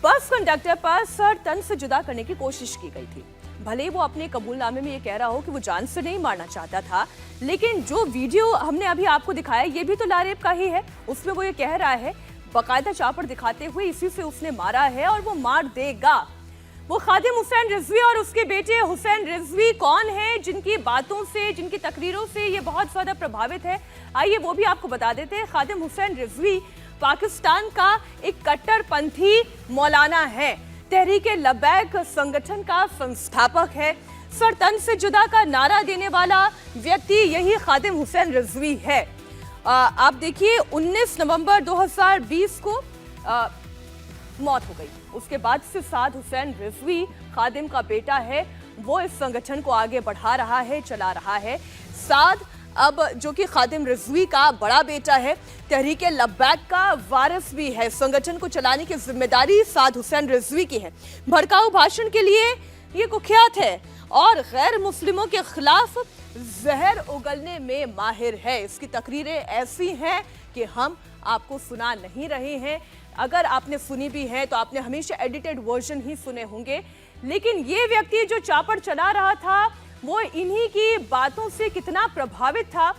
Bus conductor पर sir तन से जुदा करने की कोशिश की गई थी। भले वो अपने कबूलनामे में ये कह रहा हो कि वो जान से नहीं मारना चाहता था, लेकिन जो वीडियो हमने अभी आपको दिखाया ये भी तो लारेब का ही है। उसमें वो ये कह रहा है, बाकायदा चापड़ दिखाते हुए, इसी से उसने मारा है और वो मार देगा। वो खादिम हुसैन रिजवी और उसके बेटे हुसैन रिजवी कौन है जिनकी बातों से, जिनकी तकरीरों से ये बहुत ज्यादा प्रभावित है, आइए वो भी आपको बता देते हैं। खादिम हुसैन रिजवी पाकिस्तान का एक कट्टरपंथी मौलाना है, तहरीके लब्बैक संगठन का संस्थापक है। सर तन से जुदा का नारा देने वाला व्यक्ति यही खादिम हुसैन रिजवी है। आप देखिए 19 नवंबर 2020 को मौत हो गई। उसके बाद से साद हुसैन रिजवी खादिम का बेटा है, वो इस संगठन को आगे बढ़ा रहा है, चला रहा है। साद अब जो कि खादिम रिजवी का बड़ा बेटा है, तहरीके लब्बैक का वारिस भी है। संगठन को चलाने की जिम्मेदारी साद हुसैन रिजवी की है। भड़काऊ भाषण के लिए ये कुख्यात है और गैर मुस्लिमों के खिलाफ जहर उगलने में माहिर है। इसकी तकरीरें ऐसी हैं कि हम आपको सुना नहीं रहे हैं। अगर आपने सुनी भी है तो आपने हमेशा एडिटेड वर्जन ही सुने होंगे, लेकिन ये व्यक्ति जो चापड़ चला रहा था वो इन्हीं की बातों से कितना प्रभावित था।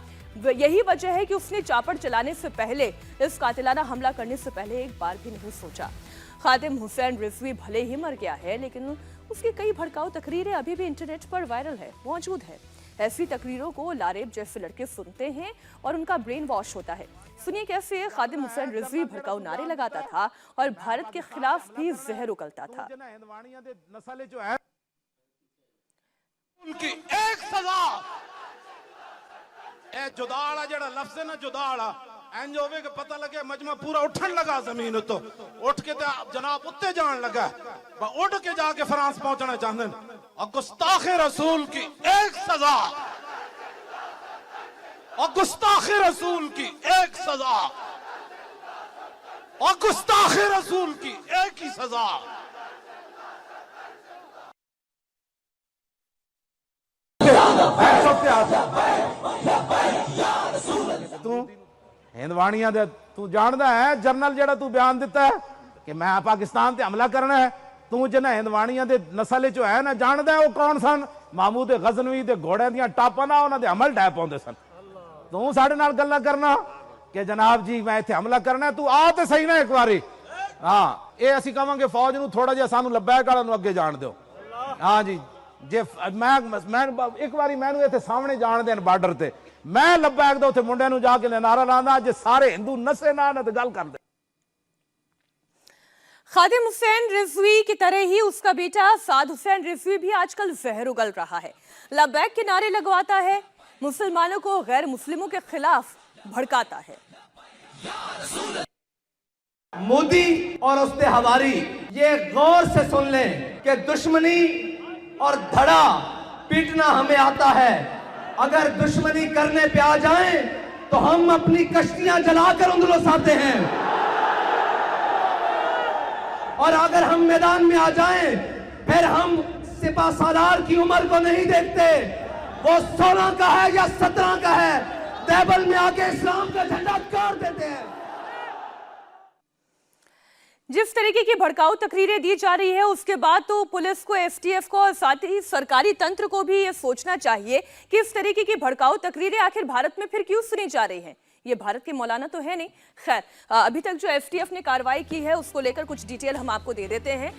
यही वजह है कि उसने चापड़ चलाने से पहले, इस कातिलाना हमला करने से पहले एक बार भी नहीं सोचा। खादिम हुसैन रिजवी भले ही मर गया है, लेकिन उसकी कई भड़काऊ तकरीरें अभी भी इंटरनेट पर वायरल है, मौजूद है। ऐसी तकरीरों को लारेब जैसे लड़के सुनते हैं और उनका ब्रेन वॉश होता है। सुनिए कैसे खादिम हुसैन रिजवी भड़काऊ नारे लगाता था और भारत के खिलाफ भी जहर उगलता था। उनकी एक सजा ए जुदाड़ा जेड़ा लफ्ज़ है ना, जुदाड़ा इंज होवे कि पता लगे मजमा पूरा उठन लगा जमीन तो उठ के ते जनाब उत्ते जान लगा, उठ के जाके फ्रांस पहुंचना चाहते। और गुस्ताखे रसूल की एक सजा, और गुस्ताखे रसूल की एक सजा, और गुस्ताखे रसूल की एक ही सजा। तू हिंदवाणिया दे तू जानदा है जनरल जेड़ा तू बयान दिता है कि मैं पाकिस्तान ते हमला करना है, तू जिन्हें हिंदवाणिया दे नस्ल चो है ना जानदा है वो कौन सन? महमूद गजनवी दे घोड़े दियां टापां ना उन्हां दे अमल डै पाउंदे सन। तू साडे नाल गल्लां करना कि जनाब जी मैं इत्थे हमला करना है, तू आ ते सही ना एक बारी। हाँ ये असीं कहांगे फौज नूं थोड़ा जिहा सानूं लब्बैक वाला नूं अगे जाण दिओ। हाँ जी जे मैं एक बारी मैनू इत्थे सामने जाण देन बार्डर ते, मैं लब्बैक दा उत्थे मुंडे नूं जाके नारा लांदा जे सारे हिंदू नसे ना ते गल कर दे। खादिम हुसैन रिजवी की तरह ही उसका बेटा साद हुसैन रिजवी भी आजकल जहर उगल रहा है। लब्बैक के नारे लगवाता है, मुसलमानों को गैर मुस्लिमों के खिलाफ भड़काता है। मोदी और उसके हवारी ये गौर से सुन लें कि दुश्मनी और धड़ा पीटना हमें आता है। अगर दुश्मनी करने पे आ जाएं तो हम अपनी कश्तियां जलाकर उंगलों आते हैं, और अगर हम मैदान में आ जाएं फिर हम सिपा सालार की उम्र को नहीं देखते, वो 16 का है या 17 का है, टेबल में आके इस्लाम का झंडा गाड़ देते हैं। जिस तरीके की भड़काऊ तकरीरें दी जा रही है उसके बाद तो पुलिस को, एसटीएफ को और साथ ही सरकारी तंत्र को भी ये सोचना चाहिए कि इस तरीके की भड़काऊ तकरीरें आखिर भारत में फिर क्यों सुनी जा रही हैं। ये भारत के मौलाना तो है नहीं। खैर अभी तक जो एसटीएफ ने कार्रवाई की है उसको लेकर कुछ डिटेल हम आपको दे देते हैं।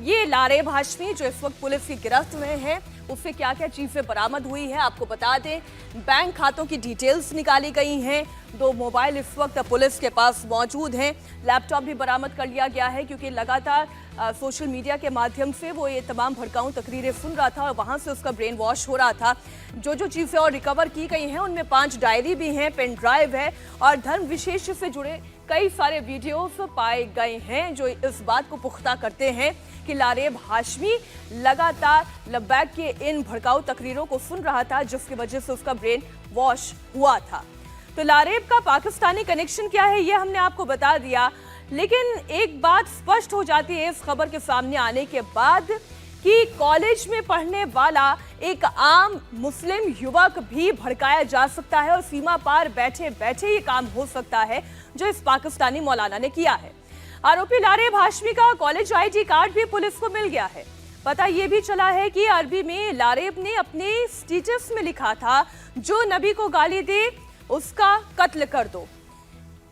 ये लारेब हाशमी जो इस वक्त पुलिस की गिरफ्त में है, उससे क्या क्या चीजें बरामद हुई है आपको बता दें। बैंक खातों की डिटेल्स निकाली गई हैं, 2 मोबाइल इस वक्त पुलिस के पास मौजूद हैं, लैपटॉप भी बरामद कर लिया गया है क्योंकि लगातार सोशल मीडिया के माध्यम से वो ये तमाम भड़काऊ तकरीरें सुन रहा था और वहां से उसका ब्रेन वॉश हो रहा था। जो जो चीजें और रिकवर की गई हैं उनमें 5 डायरी भी हैं, पेन ड्राइव है और धर्म विशेष से जुड़े कई सारे वीडियोस पाए गए हैं जो इस बात को पुख्ता करते हैं कि लारेब हाशमी लगातार लब्बैक के इन भड़काऊ तकरीरों को सुन रहा था, जिसकी वजह से उसका ब्रेन वॉश हुआ था। तो लारेब का पाकिस्तानी कनेक्शन क्या है ये हमने आपको बता दिया, लेकिन एक बात स्पष्ट हो जाती है इस खबर के सामने आने के बाद कि कॉलेज में पढ़ने वाला एक आम मुस्लिम युवक भी भड़काया जा सकता है और सीमा पार बैठे बैठे ये काम हो सकता है जो इस पाकिस्तानी मौलाना ने किया है। आरोपी लारेब हाशमी का कॉलेज आईडी कार्ड भी पुलिस को मिल गया है। पता यह भी चला है कि अरबी में लारेब ने अपने स्टेटस में लिखा था, जो नबी को गाली दे उसका कत्ल कर दो।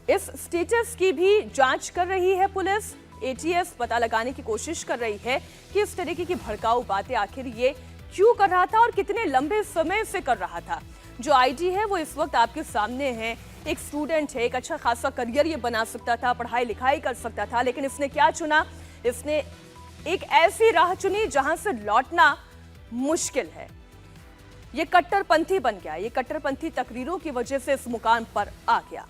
इस स्टेटस की भी जांच कर रही है पुलिस। एटीएस पता लगाने की कोशिश कर रही है कि इस तरीके की भड़काऊ बातें आखिर ये क्यों कर रहा था और कितने लंबे समय से कर रहा था। जो आईडी है वो इस वक्त आपके सामने है। एक स्टूडेंट है, एक अच्छा खासा करियर ये बना सकता था, पढ़ाई लिखाई कर सकता था, लेकिन इसने क्या चुना? इसने एक ऐसी राह चुनी जहां से लौटना मुश्किल है। ये कट्टरपंथी बन गया। ये कट्टरपंथी तकरीरों की वजह से इस मुकाम पर आ गया।